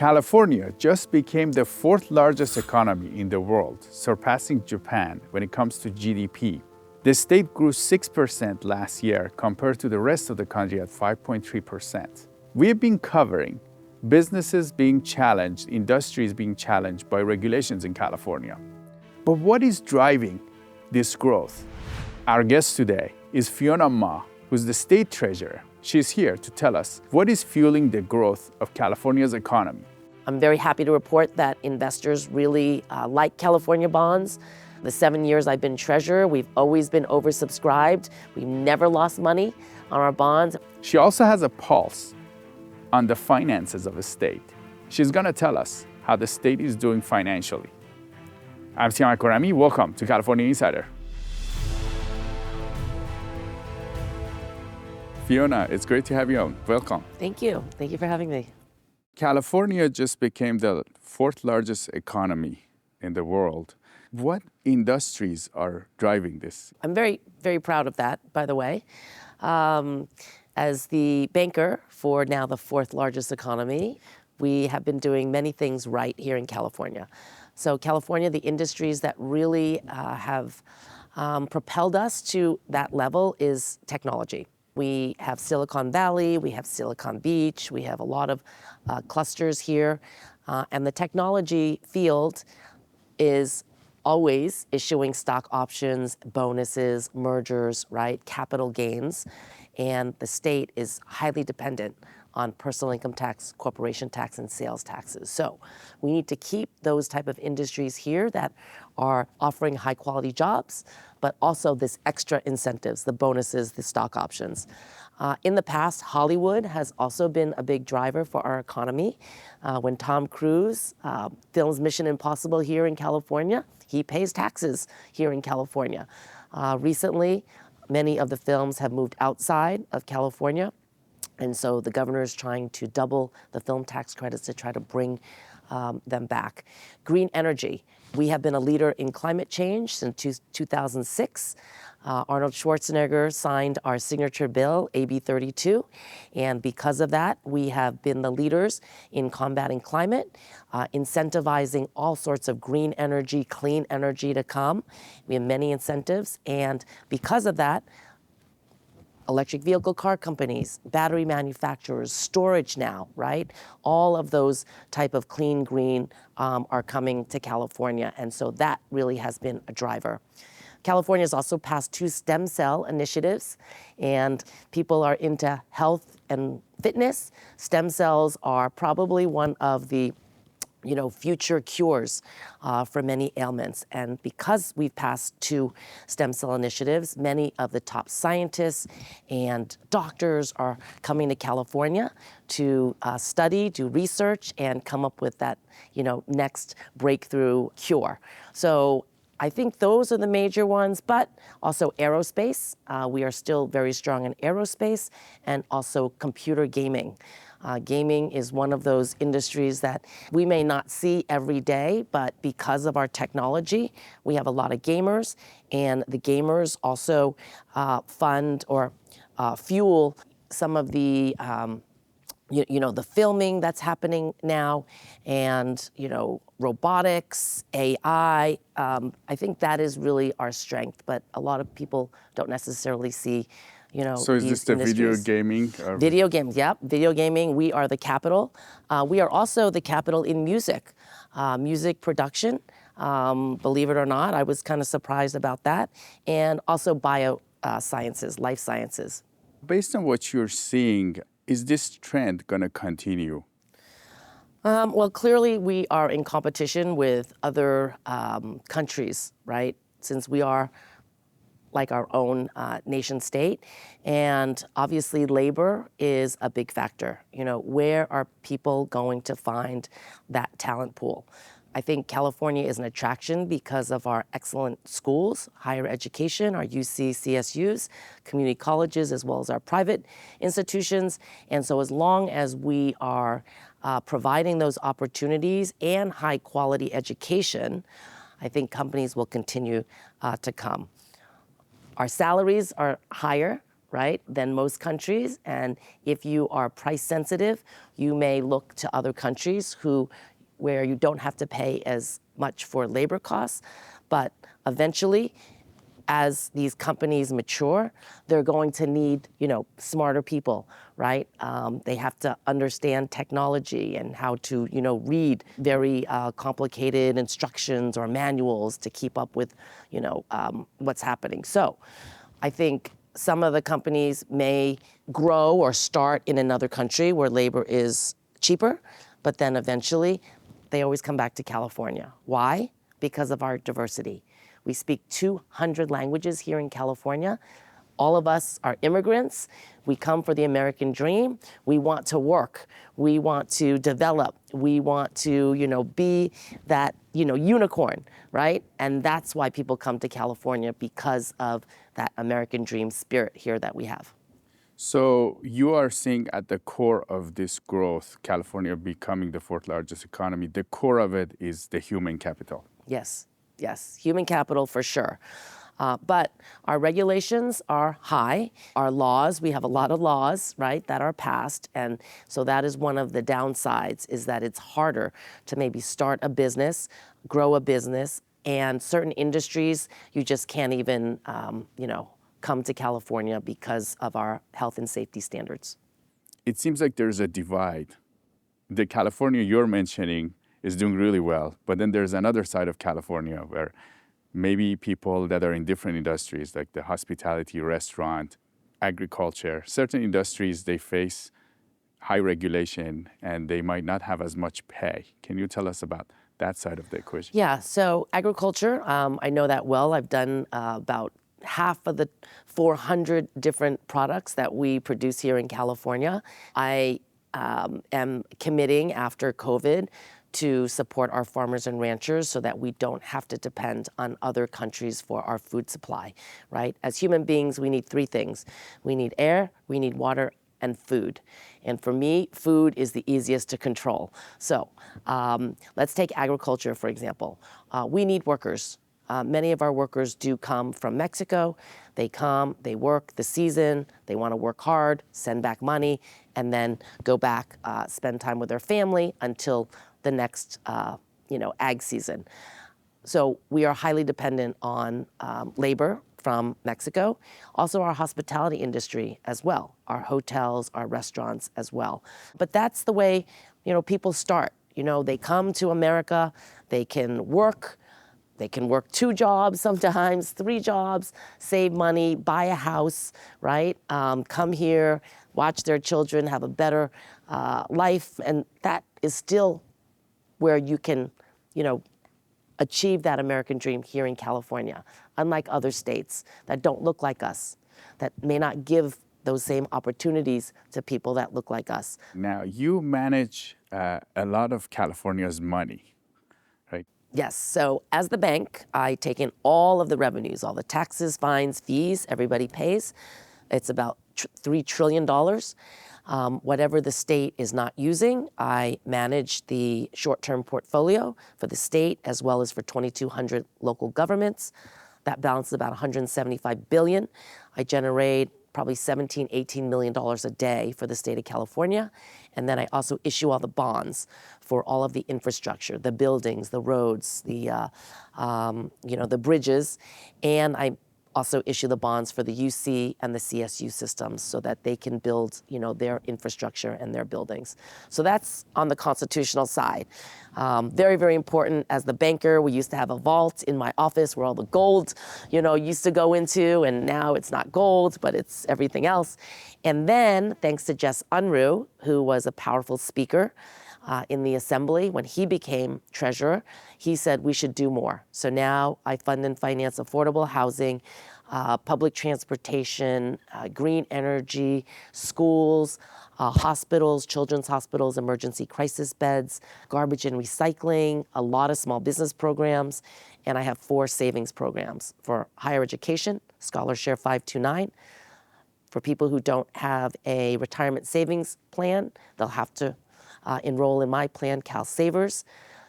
California just became the fourth largest economy in the world, surpassing Japan when it comes to GDP. The state grew 6% last year compared to the rest of the country at 5.3%. We've been covering businesses being challenged, industries being challenged by regulations in California. But what is driving this growth? Our guest today is Fiona Ma, who's the state treasurer. She's here to tell us what is fueling the growth of California's economy. I'm very happy to report that investors really like California bonds. The 7 years I've been treasurer, we've always been oversubscribed. We've never lost money on our bonds. She also has a pulse on the finances of a state. She's going to tell us how the state is doing financially. I'm Siam Akorami. Welcome to California Insider. Fiona, it's great to have you on. Welcome. Thank you. Thank you for having me. California just became the fourth largest economy in the world. What industries are driving this? I'm very, very proud of that, by the way. As the banker for now the fourth largest economy, we have been doing many things right here in California. So California, the industries that really have propelled us to that level is technology. We have Silicon Valley, we have Silicon Beach, we have a lot of clusters here. And the technology field is always issuing stock options, bonuses, mergers, right, capital gains. And the state is highly dependent on personal income tax, corporation tax, and sales taxes. So we need to keep those type of industries here that are offering high quality jobs, but also this extra incentives, the bonuses, the stock options. In the past, Hollywood has also been a big driver for our economy. When Tom Cruise films Mission Impossible here in California, he pays taxes here in California. Recently, many of the films have moved outside of California. And so the governor is trying to double the film tax credits to try to bring them back. Green energy. We have been a leader in climate change since 2006. Arnold Schwarzenegger signed our signature bill, AB 32. And because of that, we have been the leaders in combating climate, incentivizing all sorts of green energy, clean energy to come. We have many incentives. And because of that, electric vehicle car companies, battery manufacturers, storage now, right? All of those type of clean green are coming to California. And so that really has been a driver. California has also passed 2 stem cell initiatives, and people are into health and fitness. Stem cells are probably one of the future cures for many ailments. And because we've passed 2 stem cell initiatives, many of the top scientists and doctors are coming to California to study, do research, and come up with that, next breakthrough cure. So I think those are the major ones, but also aerospace. We are still very strong in aerospace, and also computer gaming. Gaming is one of those industries that we may not see every day, but because of our technology, we have a lot of gamers, and the gamers also fund or fuel some of the the filming that's happening now, and robotics, AI. I think that is really our strength, but a lot of people don't necessarily see So is this the video gaming? Video games, yep. Video gaming, we are the capital. We are also the capital in music, music production. Believe it or not, I was kind of surprised about that. And also biosciences, life sciences. Based on what you're seeing, is this trend going to continue? Well, clearly we are in competition with other countries, right? Since we are like our own nation state. And obviously labor is a big factor. Where are people going to find that talent pool? I think California is an attraction because of our excellent schools, higher education, our UC, CSUs, community colleges, as well as our private institutions. And so as long as we are providing those opportunities and high quality education, I think companies will continue to come. Our salaries are higher right, than most countries. And if you are price sensitive, you may look to other countries where you don't have to pay as much for labor costs. But eventually, as these companies mature, they're going to need, smarter people, right? They have to understand technology and how to, read very complicated instructions or manuals to keep up with, what's happening. So I think some of the companies may grow or start in another country where labor is cheaper, but then eventually they always come back to California. Why? Because of our diversity. We speak 200 languages here in California. All of us are immigrants. We come for the American dream. We want to work. We want to develop. We want to, be that, unicorn, right? And that's why people come to California, because of that American dream spirit here that we have. So you are seeing at the core of this growth, California becoming the fourth largest economy, the core of it is the human capital. Yes, human capital for sure. But our regulations are high. Our laws, we have a lot of laws, right, that are passed. And so that is one of the downsides, is that it's harder to maybe start a business, grow a business, and certain industries, you just can't even, come to California because of our health and safety standards. It seems like there's a divide. The California you're mentioning is doing really well, but then there's another side of California where maybe people that are in different industries, like the hospitality, restaurant, agriculture, certain industries, they face high regulation and they might not have as much pay. Can you tell us about that side of the equation? Yeah, so agriculture, I know that well. I've done about half of the 400 different products that we produce here in California. I am committing after COVID to support our farmers and ranchers so that we don't have to depend on other countries for our food supply, right? As human beings, we need three things. We need air, we need water, and food. And for me, food is the easiest to control. So let's take agriculture, for example. We need workers. Many of our workers do come from Mexico. They come, they work the season, they want to work hard, send back money, and then go back, spend time with their family until the next, ag season. So we are highly dependent on labor from Mexico. Also our hospitality industry as well, our hotels, our restaurants as well. But that's the way, people start. They come to America, they can work 2 jobs, sometimes 3 jobs, save money, buy a house, right? Come here, watch their children have a better life, and that is still where you can, achieve that American dream here in California, unlike other states that don't look like us, that may not give those same opportunities to people that look like us. Now, you manage a lot of California's money, right? Yes, so as the bank, I take in all of the revenues, all the taxes, fines, fees, everybody pays. It's about $3 trillion. Whatever the state is not using, I manage the short-term portfolio for the state as well as for 2,200 local governments. That balances about $175 billion. I generate probably $17, $18 million a day for the state of California. And then I also issue all the bonds for all of the infrastructure, the buildings, the roads, the bridges. And I also issue the bonds for the UC and the CSU systems so that they can build, their infrastructure and their buildings. So that's on the constitutional side. Very, very important. As the banker, we used to have a vault in my office where all the gold, used to go into, and now it's not gold, but it's everything else. And then, thanks to Jess Unruh, who was a powerful speaker in the assembly, when he became treasurer, he said we should do more. So now I fund and finance affordable housing, public transportation, green energy, schools, hospitals, children's hospitals, emergency crisis beds, garbage and recycling, a lot of small business programs, and I have 4 savings programs for higher education, Scholarshare 529. For people who don't have a retirement savings plan, they'll have to enroll in my plan, Cal Savers.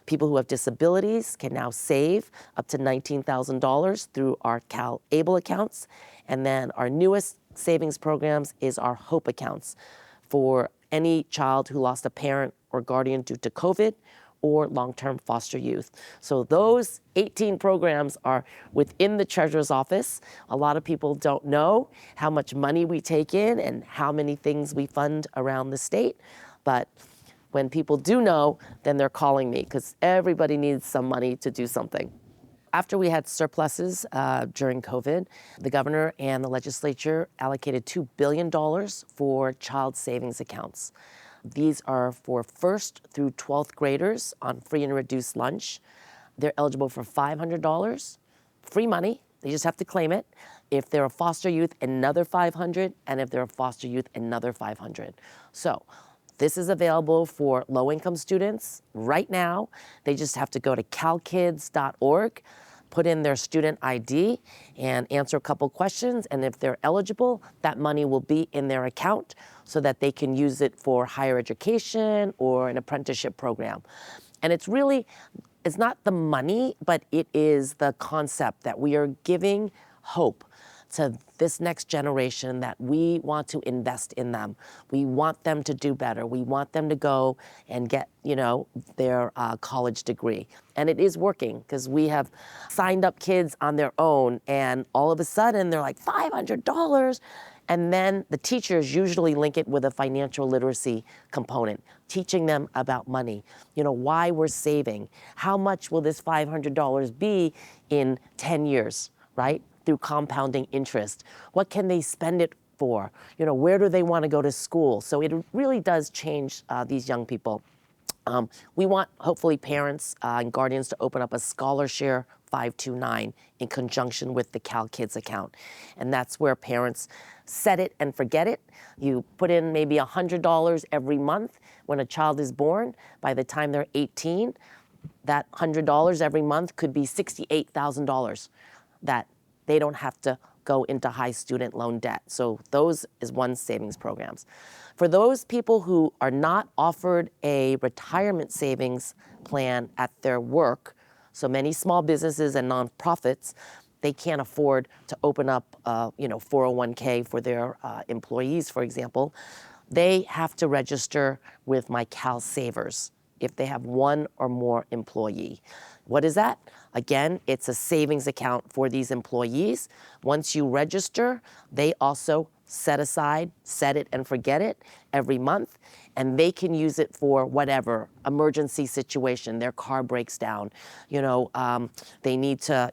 People who have disabilities can now save up to $19,000 through our Cal Able accounts. And then our newest savings programs is our HOPE accounts for any child who lost a parent or guardian due to COVID or long-term foster youth. So those 18 programs are within the Treasurer's office. A lot of people don't know how much money we take in and how many things we fund around the state, but when people do know, then they're calling me because everybody needs some money to do something. After we had surpluses during COVID, the governor and the legislature allocated $2 billion for child savings accounts. These are for 1st through 12th graders on free and reduced lunch. They're eligible for $500, free money. They just have to claim it. If they're a foster youth, another $500, and if they're a foster youth, another $500. So this is available for low-income students right now. They just have to go to calkids.org, put in their student ID, and answer a couple questions. And if they're eligible, that money will be in their account so that they can use it for higher education or an apprenticeship program. And it's not the money, but it is the concept that we are giving hope to this next generation, that we want to invest in them. We want them to do better. We want them to go and get, their college degree. And it is working because we have signed up kids on their own, and all of a sudden they're like, $500. And then the teachers usually link it with a financial literacy component, teaching them about money, why we're saving, how much will this $500 be in 10 years, right? Through compounding interest. What can they spend it for? Where do they want to go to school? So it really does change these young people. We want, hopefully, parents and guardians to open up a ScholarShare 529 in conjunction with the Cal Kids account. And that's where parents set it and forget it. You put in maybe $100 every month when a child is born. By the time they're 18, that $100 every month could be $68,000 that they don't have to go into high student loan debt. So those is one savings programs. For those people who are not offered a retirement savings plan at their work, so many small businesses and nonprofits, they can't afford to open up, 401k for their employees, for example. They have to register with my Cal Savers if they have one or more employee. What is that? Again, it's a savings account for these employees. Once you register, they also set it and forget it every month, and they can use it for whatever emergency situation. Their car breaks down, they need to,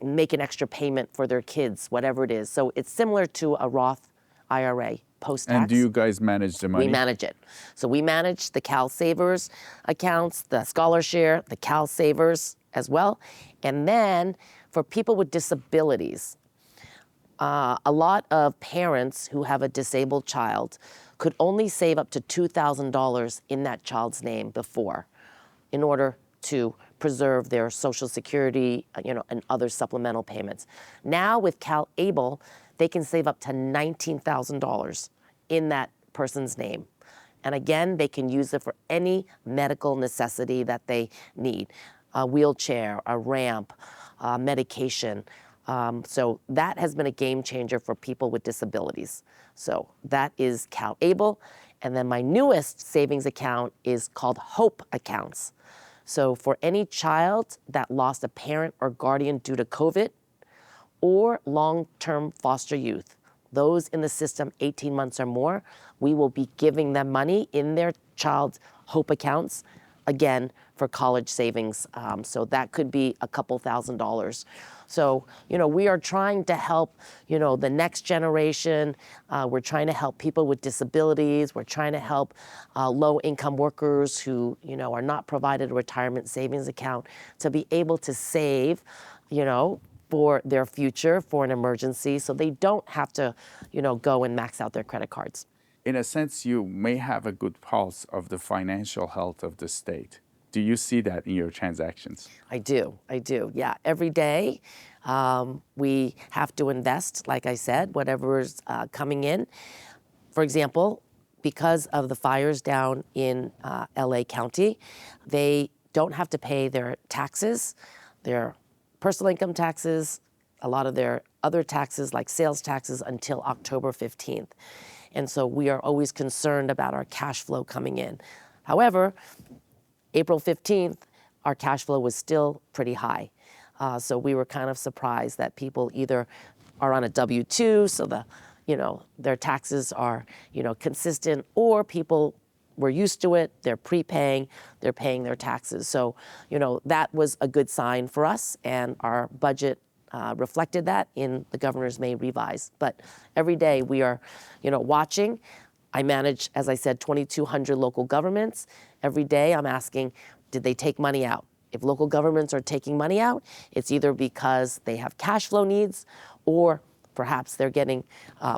make an extra payment for their kids, whatever it is. So it's similar to a Roth IRA post-tax. And do you guys manage the money? We manage it. So we manage the Cal Savers accounts, the ScholarShare, the Cal Savers as well. And then for people with disabilities, a lot of parents who have a disabled child could only save up to $2,000 in that child's name before in order to preserve their Social Security, and other supplemental payments. Now with CalAble, they can save up to $19,000 in that person's name. And again, they can use it for any medical necessity that they need, a wheelchair, a ramp, medication. So that has been a game changer for people with disabilities. So that is CalAble. And then my newest savings account is called HOPE accounts. So for any child that lost a parent or guardian due to COVID or long-term foster youth, those in the system 18 months or more, we will be giving them money in their child's HOPE accounts, again, for college savings. So that could be a couple $1,000s. So, we are trying to help, the next generation. We're trying to help people with disabilities. We're trying to help low-income workers who, are not provided a retirement savings account to be able to save, for their future, for an emergency, so they don't have to, go and max out their credit cards. In a sense, you may have a good pulse of the financial health of the state. Do you see that in your transactions? I do. Yeah, every day we have to invest, like I said, whatever's coming in. For example, because of the fires down in LA County, they don't have to pay their taxes, their personal income taxes, a lot of their other taxes, like sales taxes, until October 15th. And so we are always concerned about our cash flow coming in. However, April 15th, our cash flow was still pretty high. So we were kind of surprised that people either are on a W-2, so their taxes are, consistent, or people were used to it, they're prepaying, they're paying their taxes. So, that was a good sign for us, and our budget reflected that in the governor's May revise. But every day we are, watching. I manage, as I said, 2,200 local governments. Every day I'm asking, did they take money out? If local governments are taking money out, it's either because they have cash flow needs, or perhaps they're getting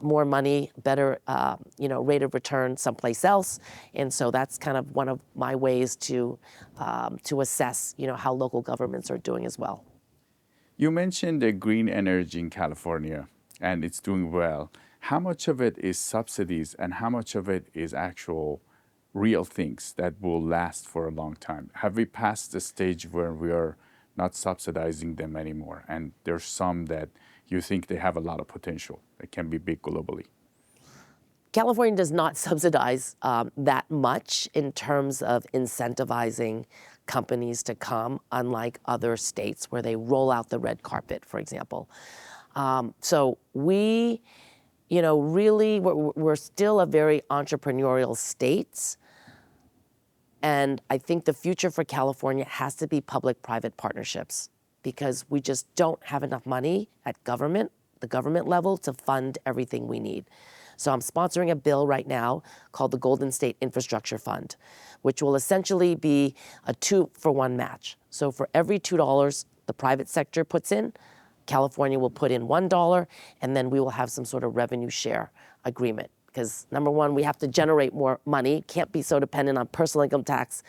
more money, better rate of return someplace else. And so that's kind of one of my ways to assess how local governments are doing as well. You mentioned the green energy in California, and it's doing well. How much of it is subsidies and how much of it is actual real things that will last for a long time? Have we passed the stage where we are not subsidizing them anymore, and there's some that you think they have a lot of potential that can be big globally? California does not subsidize that much in terms of incentivizing companies to come, unlike other states where they roll out the red carpet, for example. So we, really, we're still a very entrepreneurial state. And I think the future for California has to be public-private partnerships, because we just don't have enough money at the government level, to fund everything we need. So I'm sponsoring a bill right now called the Golden State Infrastructure Fund, which will essentially be a 2-for-1 match. So for every $2 the private sector puts in, California will put in $1, and then we will have some sort of revenue share agreement. Because number one, we have to generate more money, can't be so dependent on personal income tax,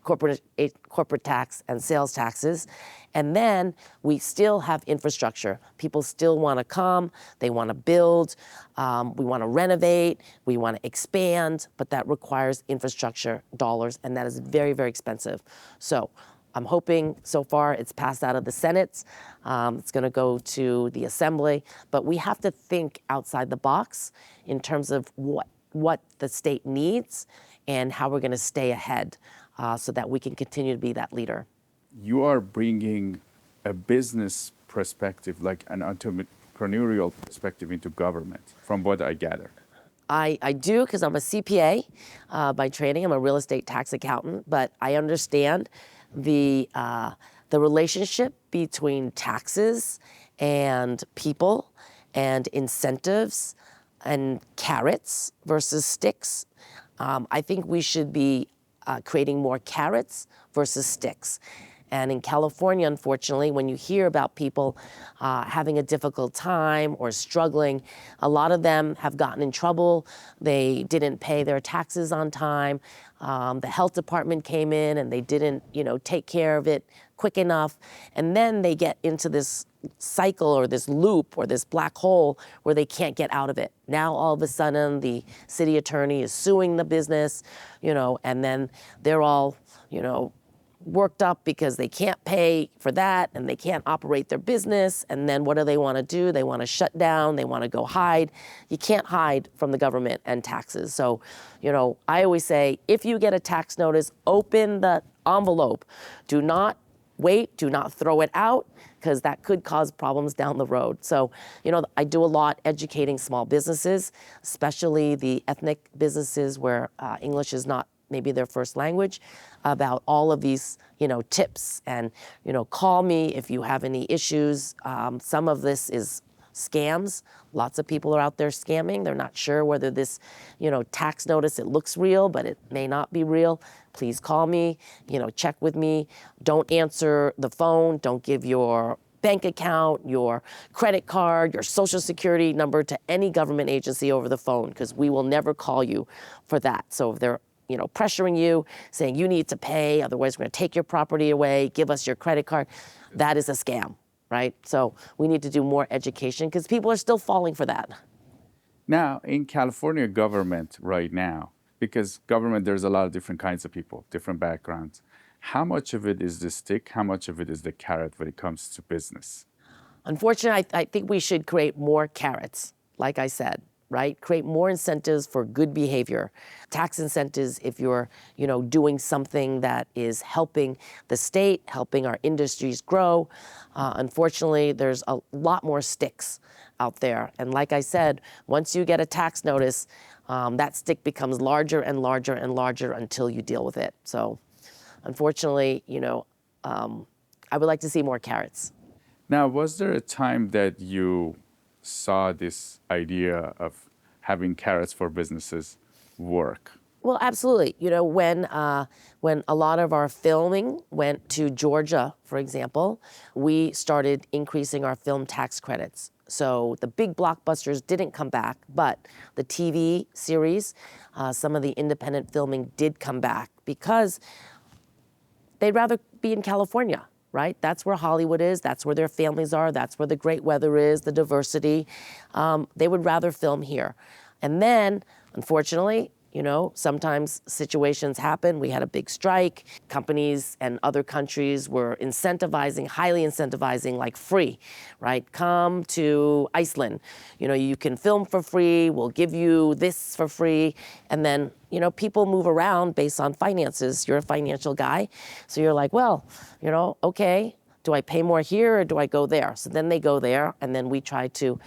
corporate tax, and sales taxes. And then we still have infrastructure. People still want to come, they want to build, we want to renovate, we want to expand, but that requires infrastructure dollars, and that is very, very expensive. So I'm hoping, so far it's passed out of the Senate. It's going to go to the Assembly, but we have to think outside the box in terms of what the state needs and how we're going to stay ahead so that we can continue to be that leader. You are bringing a business perspective, like an entrepreneurial perspective, into government, from what I gather. I do, because I'm a CPA by training. I'm a real estate tax accountant, but I understand the relationship between taxes and people and incentives and carrots versus sticks. I think we should be creating more carrots versus sticks. And in California, unfortunately, when you hear about people having a difficult time or struggling, a lot of them have gotten in trouble. They didn't pay their taxes on time. The health department came in and they didn't, take care of it quick enough. And then they get into this cycle or this loop or this black hole where they can't get out of it. Now, all of a sudden, the city attorney is suing the business, and then they're all, worked up because they can't pay for that and they can't operate their business. And then what do they want to do? They want to shut down. They want to go hide. You can't hide from the government and taxes. So, I always say, if you get a tax notice, open the envelope. Do not wait. Do not throw it out, because that could cause problems down the road. So, I do a lot educating small businesses, especially the ethnic businesses where English is not maybe their first language, about all of these, tips. And, call me if you have any issues. Some of this is scams. Lots of people are out there scamming. They're not sure whether this, tax notice, it looks real, but it may not be real. Please call me, check with me. Don't answer the phone. Don't give your bank account, your credit card, your social security number to any government agency over the phone, because we will never call you for that. So if they're pressuring you, saying you need to pay, otherwise we're going to take your property away, give us your credit card, that is a scam, right? So we need to do more education, because people are still falling for that. Now, in California government right now, because government, there's a lot of different kinds of people, different backgrounds. How much of it is the stick? How much of it is the carrot when it comes to business? Unfortunately, I think we should create more carrots, like I said, right? Create more incentives for good behavior. Tax incentives if you're, doing something that is helping the state, helping our industries grow. Unfortunately, there's a lot more sticks out there. And like I said, once you get a tax notice, that stick becomes larger and larger and larger until you deal with it. So unfortunately, I would like to see more carrots. Now, was there a time that you saw this idea of having carrots for businesses work? Well, absolutely. When a lot of our filming went to Georgia, for example, we started increasing our film tax credits. So the big blockbusters didn't come back, but the TV series, some of the independent filming did come back because they'd rather be in California, right? That's where Hollywood is. That's where their families are. That's where the great weather is, the diversity. They would rather film here. And then, unfortunately, sometimes situations happen. We had a big strike. Companies and other countries were highly incentivizing, like free, right? Come to Iceland. You can film for free. We'll give you this for free. And then, people move around based on finances. You're a financial guy. So you're like, well, okay, do I pay more here or do I go there? So then they go there, and then we try to,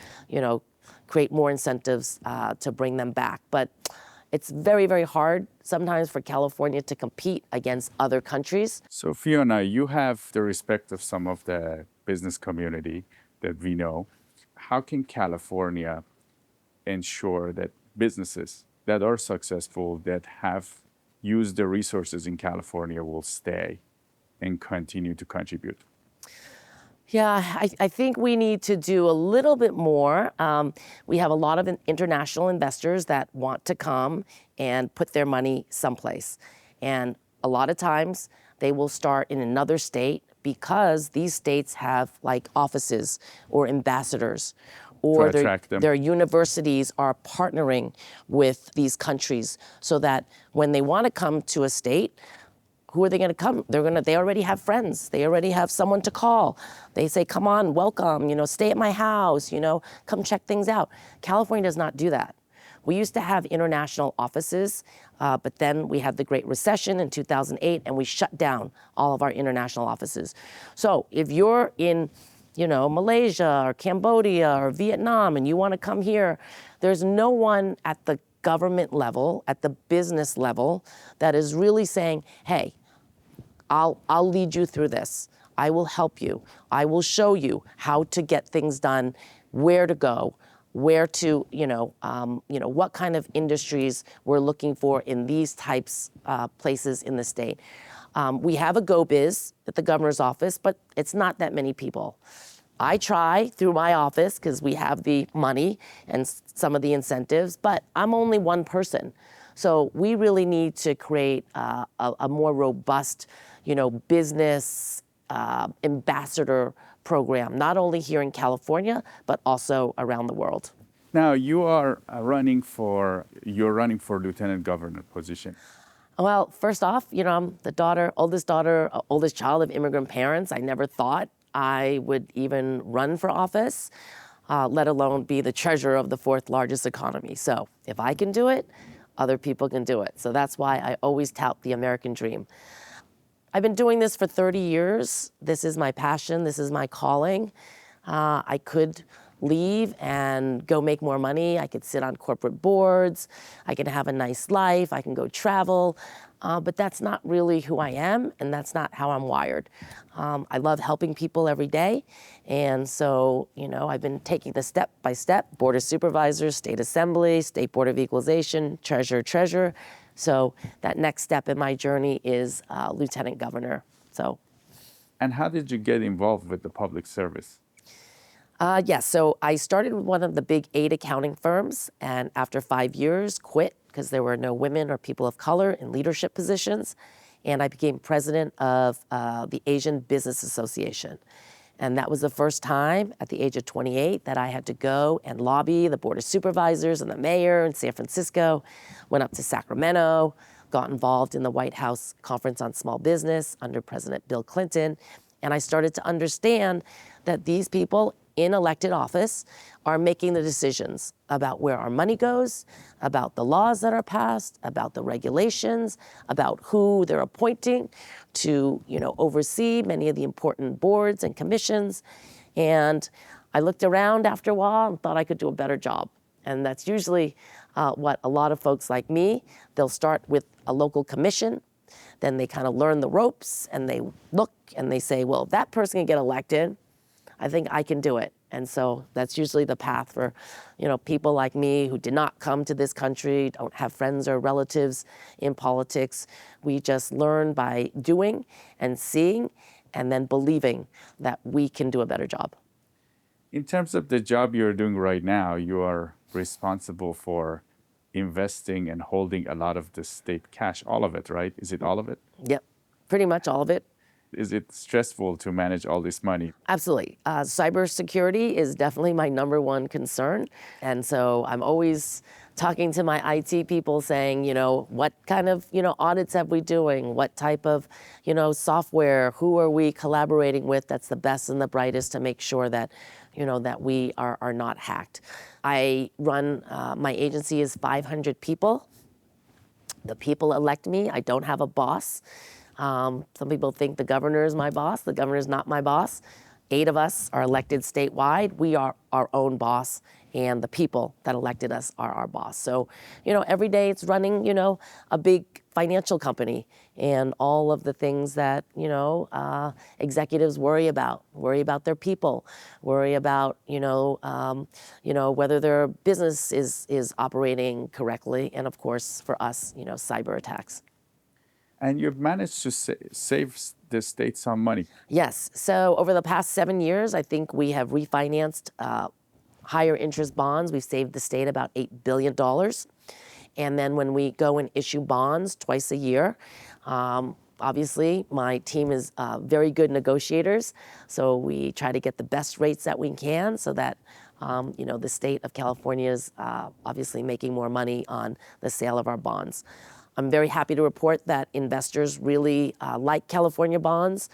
create more incentives to bring them back. But it's very, very hard sometimes for California to compete against other countries. So, Fiona, you have the respect of some of the business community that we know. How can California ensure that businesses that are successful, that have used the resources in California, will stay and continue to contribute? Yeah, I think we need to do a little bit more. We have a lot of international investors that want to come and put their money someplace. And a lot of times they will start in another state because these states have like offices or ambassadors, or their universities are partnering with these countries so that when they want to come to a state, who are they going to come? They already have friends. They already have someone to call. They say, come on, welcome, stay at my house, come check things out. California does not do that. We used to have international offices, but then we had the Great Recession in 2008, and we shut down all of our international offices. So if you're in, Malaysia or Cambodia or Vietnam and you want to come here, there's no one at the government level, at the business level, that is really saying, hey, I'll lead you through this. I will help you. I will show you how to get things done, where to go, where to, what kind of industries we're looking for in these types places in the state. We have a Go Biz at the governor's office, but it's not that many people. I try through my office because we have the money and some of the incentives, but I'm only one person. So we really need to create a more robust, business ambassador program, not only here in California, but also around the world. Now, you're running for lieutenant governor position. Well, first off, I'm the oldest child of immigrant parents. I never thought I would even run for office, let alone be the treasurer of the fourth largest economy. So if I can do it, other people can do it. So that's why I always tout the American dream. I've been doing this for 30 years. This is my passion. This is my calling. I could leave and go make more money. I could sit on corporate boards. I can have a nice life. I can go travel. But that's not really who I am, and that's not how I'm wired. I love helping people every day. And so, I've been taking this step by step: Board of Supervisors, State Assembly, State Board of Equalization, Treasurer. So that next step in my journey is Lieutenant Governor. And how did you get involved with the public service? Yes, so I started with one of the big 8 accounting firms, and after 5 years, quit because there were no women or people of color in leadership positions, and I became president of the Asian Business Association. And that was the first time at the age of 28 that I had to go and lobby the Board of Supervisors and the mayor in San Francisco, went up to Sacramento, got involved in the White House Conference on Small Business under President Bill Clinton, and I started to understand that these people in elected office are making the decisions about where our money goes, about the laws that are passed, about the regulations, about who they're appointing to, oversee many of the important boards and commissions. And I looked around after a while and thought I could do a better job. And that's usually what a lot of folks like me, they'll start with a local commission, then they kind of learn the ropes and they look and they say, well, if that person can get elected, I think I can do it. And so that's usually the path for, people like me who did not come to this country, don't have friends or relatives in politics. We just learn by doing and seeing and then believing that we can do a better job. In terms of the job you're doing right now, you are responsible for investing and holding a lot of the state cash, all of it, right? Is it all of it? Yep, pretty much all of it. Is it stressful to manage all this money? Absolutely. Cybersecurity is definitely my number one concern. And so I'm always talking to my IT people saying, what kind of, audits have we doing? What type of, software? Who are we collaborating with that's the best and the brightest to make sure that, that we are not hacked? I run, my agency is 500 people. The people elect me. I don't have a boss. Some people think the governor is my boss. The governor is not my boss. 8 of us are elected statewide. We are our own boss, and the people that elected us are our boss. So, every day it's running, a big financial company and all of the things that, executives worry about their people, worry about, whether their business is operating correctly, and of course, for us, cyber attacks. And you've managed to save the state some money. Yes. So over the past 7 years, I think we have refinanced higher interest bonds. We've saved the state about $8 billion. And then when we go and issue bonds twice a year, obviously my team is very good negotiators. So we try to get the best rates that we can so that the state of California is obviously making more money on the sale of our bonds. I'm very happy to report that investors really like California bonds.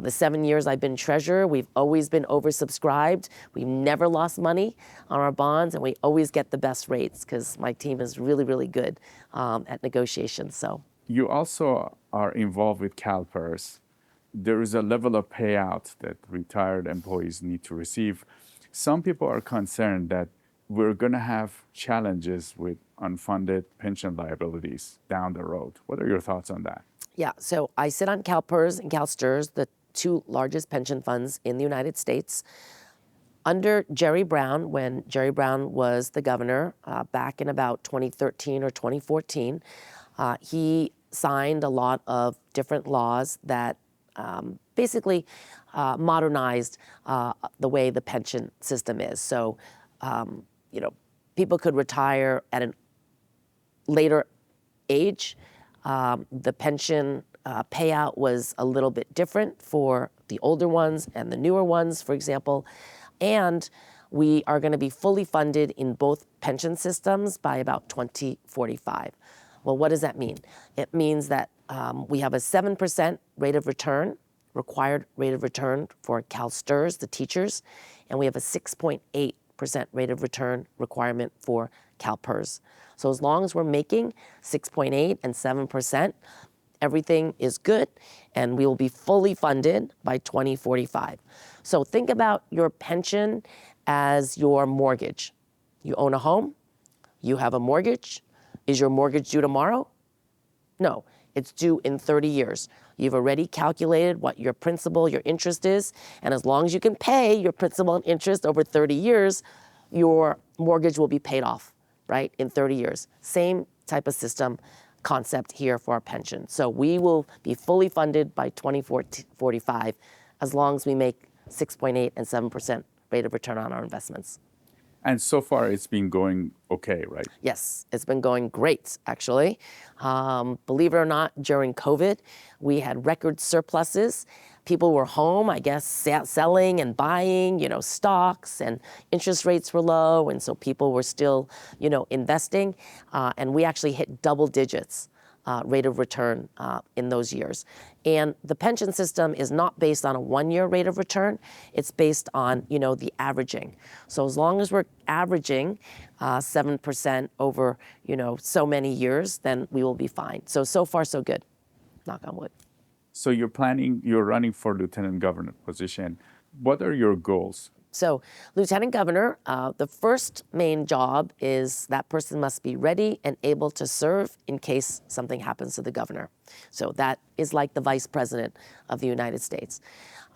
The 7 years I've been treasurer, we've always been oversubscribed. We've never lost money on our bonds, and we always get the best rates because my team is really, really good at negotiations. So you also are involved with CalPERS. There is a level of payout that retired employees need to receive. Some people are concerned that we're going to have challenges with unfunded pension liabilities down the road. What are your thoughts on that? Yeah, so I sit on CalPERS and CalSTRS, the 2 largest pension funds in the United States. Under Jerry Brown, when Jerry Brown was the governor back in about 2013 or 2014, he signed a lot of different laws that basically modernized the way the pension system is. So, people could retire at a later age. The pension payout was a little bit different for the older ones and the newer ones, for example. And we are going to be fully funded in both pension systems by about 2045. Well, what does that mean? It means that we have a 7% rate of return, required rate of return for CalSTRS, the teachers, and we have a 6.8% rate of return requirement for CalPERS. So as long as we're making 6.8 and 7%, everything is good, and we will be fully funded by 2045. So think about your pension as your mortgage. You own a home, you have a mortgage. Is your mortgage due tomorrow? No, it's due in 30 years. You've already calculated what your principal, your interest is, and as long as you can pay your principal and interest over 30 years, your mortgage will be paid off, right, in 30 years. Same type of system concept here for our pension. So we will be fully funded by 2045 as long as we make 6.8 and 7% rate of return on our investments. And so far, it's been going okay, right? Yes, it's been going great, actually. Believe it or not, during COVID, we had record surpluses. People were home, I guess, selling and buying, stocks, and interest rates were low, and so people were still, investing. And we actually hit double digits rate of return in those years. And the pension system is not based on a one-year rate of return. It's based on, the averaging. So as long as we're averaging 7% over, so many years, then we will be fine. So far, so good. Knock on wood. So you're running for lieutenant governor position. What are your goals? So, Lieutenant Governor, the first main job is that person must be ready and able to serve in case something happens to the governor. So that is like the Vice President of the United States.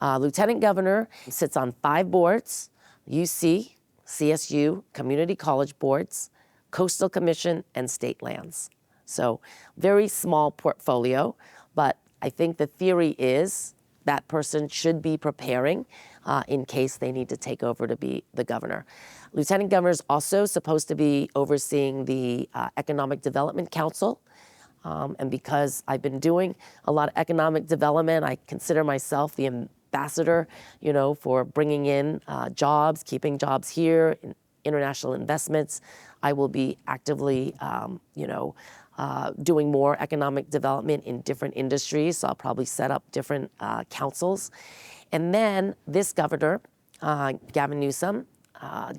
Lieutenant Governor sits on 5 boards: UC, CSU, community college boards, Coastal Commission, and state lands. So very small portfolio, but I think the theory is that person should be preparing in case they need to take over to be the governor. Lieutenant Governor is also supposed to be overseeing the Economic Development Council. And because I've been doing a lot of economic development, I consider myself the ambassador, for bringing in jobs, keeping jobs here, international investments. I will be actively, doing more economic development in different industries. So I'll probably set up different councils. And then this governor, Gavin Newsom,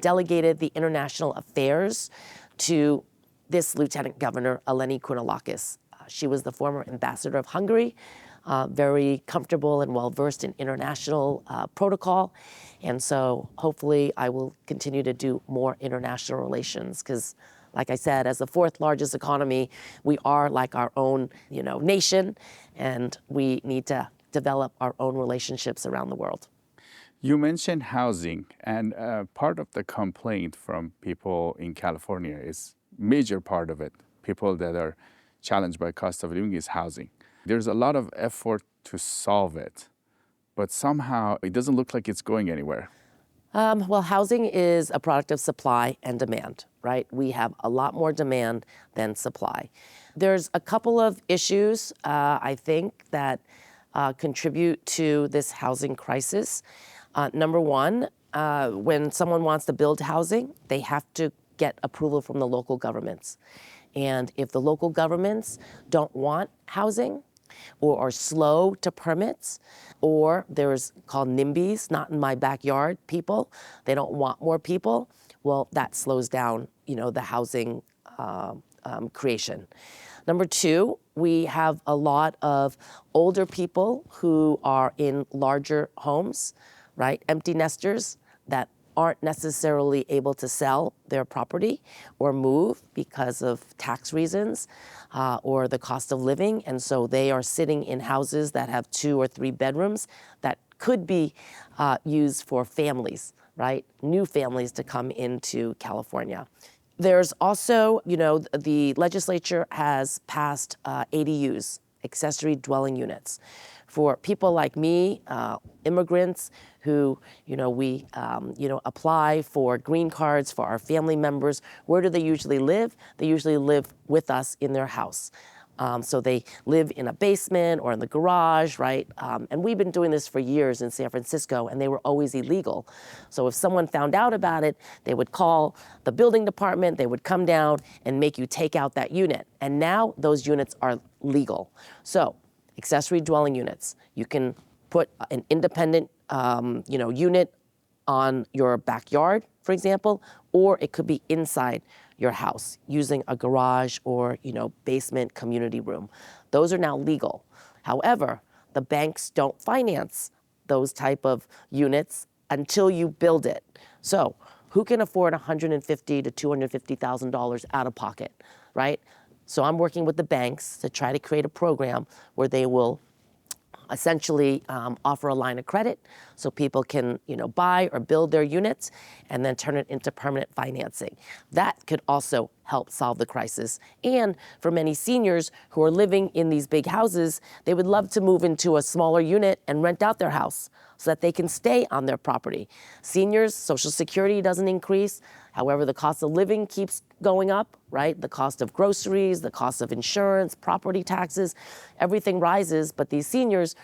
delegated the international affairs to this Lieutenant Governor, Eleni Kounalakis. She was the former ambassador of Hungary, very comfortable and well-versed in international protocol. And so hopefully I will continue to do more international relations because, like I said, as the 4th largest economy, we are like our own, nation, and we need to develop our own relationships around the world. You mentioned housing, and part of the complaint from people in California is major part of it. People that are challenged by cost of living is housing. There's a lot of effort to solve it, but somehow it doesn't look like it's going anywhere. Well, housing is a product of supply and demand, right? We have a lot more demand than supply. There's a couple of issues, I think, that contribute to this housing crisis. Number one, when someone wants to build housing, they have to get approval from the local governments. And if the local governments don't want housing or are slow to permits, or there's called NIMBYs, not in my backyard people, they don't want more people, well, that slows down, the housing creation. Number two, we have a lot of older people who are in larger homes, right? Empty nesters that aren't necessarily able to sell their property or move because of tax reasons or the cost of living. And so they are sitting in houses that have 2 or 3 bedrooms that could be used for families, right? New families to come into California. There's also, the legislature has passed ADUs, accessory dwelling units, for people like me, immigrants who, we, apply for green cards for our family members. Where do they usually live? They usually live with us in their house. So they live in a basement or in the garage, right? And we've been doing this for years in San Francisco, and they were always illegal. So if someone found out about it, they would call the building department, they would come down and make you take out that unit. And now those units are legal. So accessory dwelling units, you can put an independent, unit on your backyard, for example, or it could be inside your house using a garage or, basement community room. Those are now legal. However, the banks don't finance those type of units until you build it. So who can afford $150,000 to $250,000 out of pocket, right? So I'm working with the banks to try to create a program where they will essentially offer a line of credit so people can, buy or build their units and then turn it into permanent financing. That could also help solve the crisis. And for many seniors who are living in these big houses, they would love to move into a smaller unit and rent out their house so that they can stay on their property. Seniors, Social Security doesn't increase. However, the cost of living keeps going up, right? The cost of groceries, the cost of insurance, property taxes, everything rises, but these seniors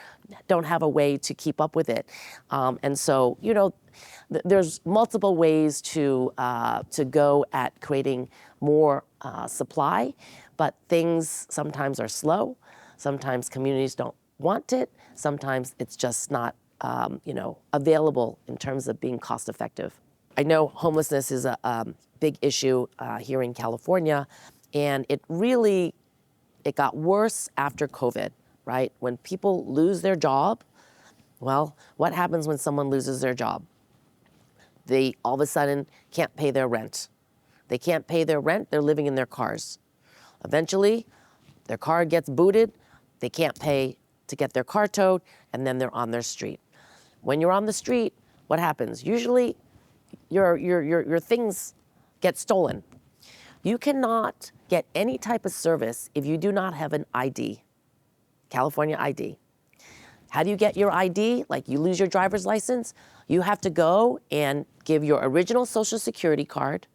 don't have a way to keep up with it. And so, there's multiple ways to go at creating more supply, But things sometimes are slow. Sometimes communities don't want it. Sometimes it's just not, available in terms of being cost effective. I know homelessness is a big issue here in California, and it got worse after COVID, right? When people lose their job, well, what happens when someone loses their job? They all of a sudden can't pay their rent. They can't pay their rent, they're living in their cars. Eventually, their car gets booted, they can't pay to get their car towed, and then they're on their street. When you're on the street, what happens? Usually, your things get stolen. You cannot get any type of service if you do not have an ID, California ID. How do you get your ID? Like you lose your driver's license, you have to go and give your original Social Security card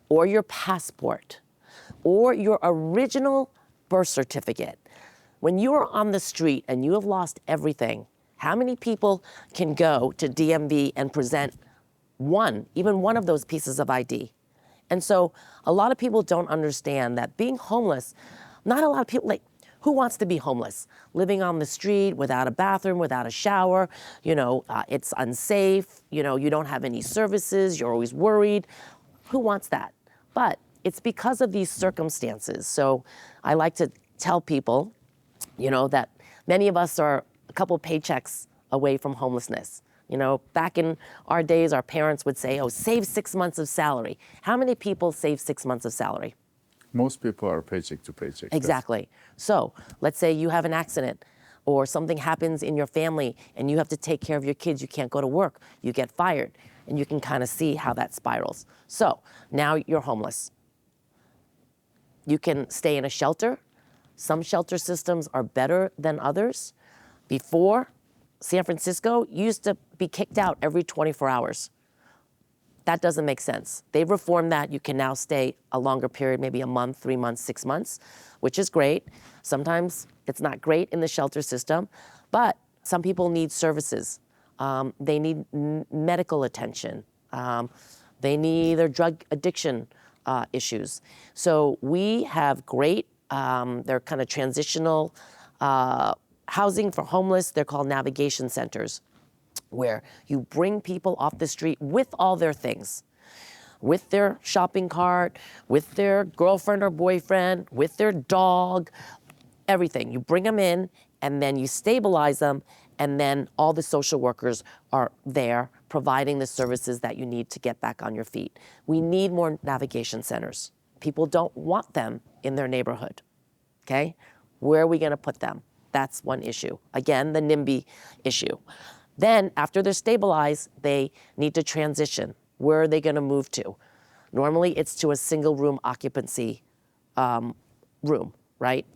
or your passport or your original birth certificate. When you are on the street and you have lost everything, how many people can go to DMV and present even one of those pieces of ID? And so a lot of people don't understand that being homeless, not a lot of people, who wants to be homeless? Living on the street without a bathroom, without a shower, it's unsafe, you don't have any services, you're always worried. Who wants that? But it's because of these circumstances. So I like to tell people, that many of us are a couple paychecks away from homelessness. Back in our days, our parents would say, oh, save 6 months of salary. How many people save 6 months of salary? Most people are paycheck to paycheck. Exactly. So let's say you have an accident or something happens in your family and you have to take care of your kids. You can't go to work. You get fired. And you can kind of see how that spirals. So now you're homeless. You can stay in a shelter. Some shelter systems are better than others. Before, San Francisco used to be kicked out every 24 hours. That doesn't make sense. They've reformed that. You can now stay a longer period, maybe a month, 3 months, 6 months, which is great. Sometimes it's not great in the shelter system, but some people need services. They need medical attention. They need their drug addiction issues. So we have great, they're kind of transitional housing for homeless. They're called navigation centers, where you bring people off the street with all their things, with their shopping cart, with their girlfriend or boyfriend, with their dog, everything. You bring them in and then you stabilize them, and then all the social workers are there providing the services that you need to get back on your feet. We need more navigation centers. People don't want them in their neighborhood, okay? Where are we gonna put them? That's one issue. Again, the NIMBY issue. Then, after they're stabilized, they need to transition. Where are they going to move to? Normally, it's to a single room occupancy room, right?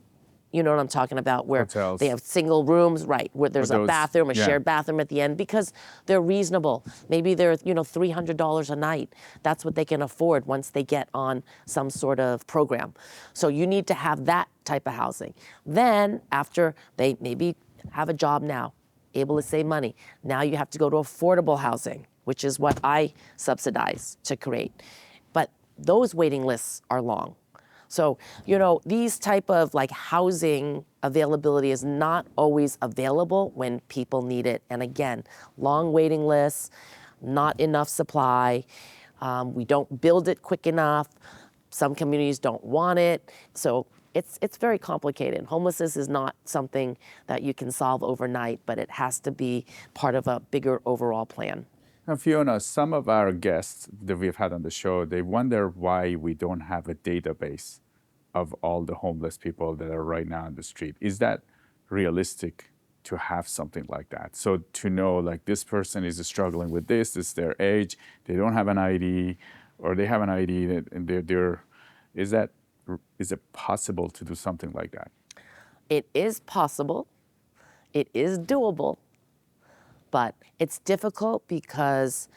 You know what I'm talking about, where Hotels. They have single rooms, right, where there's a bathroom, a yeah. shared bathroom at the end, because they're reasonable. Maybe they're, $300 a night. That's what they can afford once they get on some sort of program. So you need to have that type of housing. Then, after they maybe have a job now, able to save money, now you have to go to affordable housing, which is what I subsidize to create. But those waiting lists are long. So, these type of housing availability is not always available when people need it. And again, long waiting lists, not enough supply. We don't build it quick enough. Some communities don't want it. So it's very complicated. Homelessness is not something that you can solve overnight, but it has to be part of a bigger overall plan. Now, Fiona, some of our guests that we've had on the show, they wonder why we don't have a database of all the homeless people that are right now on the street. Is that realistic to have something like that? So to know this person is struggling with this is their age, they don't have an ID, or they have an ID and is it possible to do something like that? It is possible. It is doable. But it's difficult because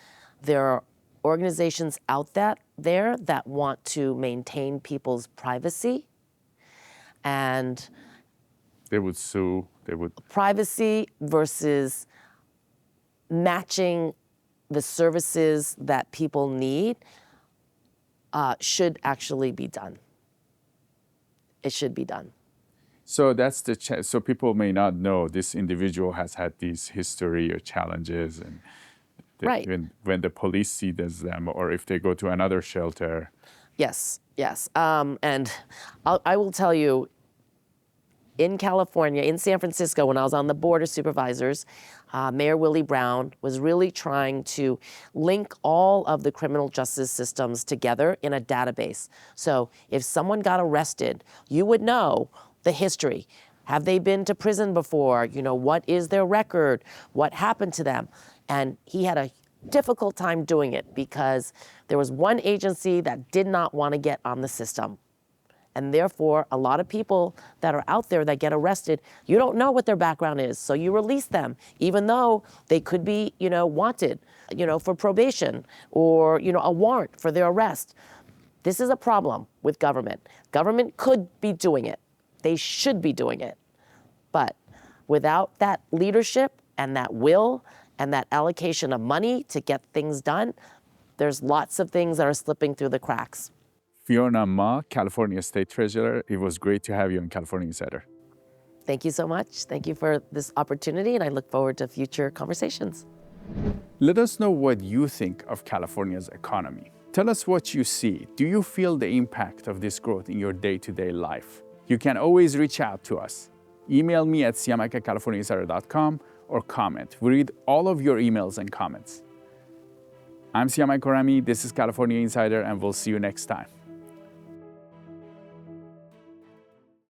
there are organizations out there that want to maintain people's privacy. And they would sue, privacy versus matching the services that people need should actually be done. it should be done. So that's so people may not know this individual has had these history or challenges, and Right. when the police sees them, or if they go to another shelter. Yes, yes. And I will tell you, in California, in San Francisco, when I was on the board of supervisors, Mayor Willie Brown was really trying to link all of the criminal justice systems together in a database. So if someone got arrested, you would know the history. Have they been to prison before? You know, what is their record? What happened to them? And he had a difficult time doing it because there was one agency that did not want to get on the system. And therefore, a lot of people that are out there that get arrested, you don't know what their background is. So you release them, even though they could be, wanted, for probation or, a warrant for their arrest. This is a problem with government. Government could be doing it. They should be doing it. But without that leadership and that will and that allocation of money to get things done, there's lots of things that are slipping through the cracks. Fiona Ma, California State Treasurer, it was great to have you on California Insider. Thank you so much. Thank you for this opportunity, and I look forward to future conversations. Let us know what you think of California's economy. Tell us what you see. Do you feel the impact of this growth in your day-to-day life? You can always reach out to us. Email me at siamak@californiainsider.com or comment. We read all of your emails and comments. I'm Siamak Korami, this is California Insider, and we'll see you next time.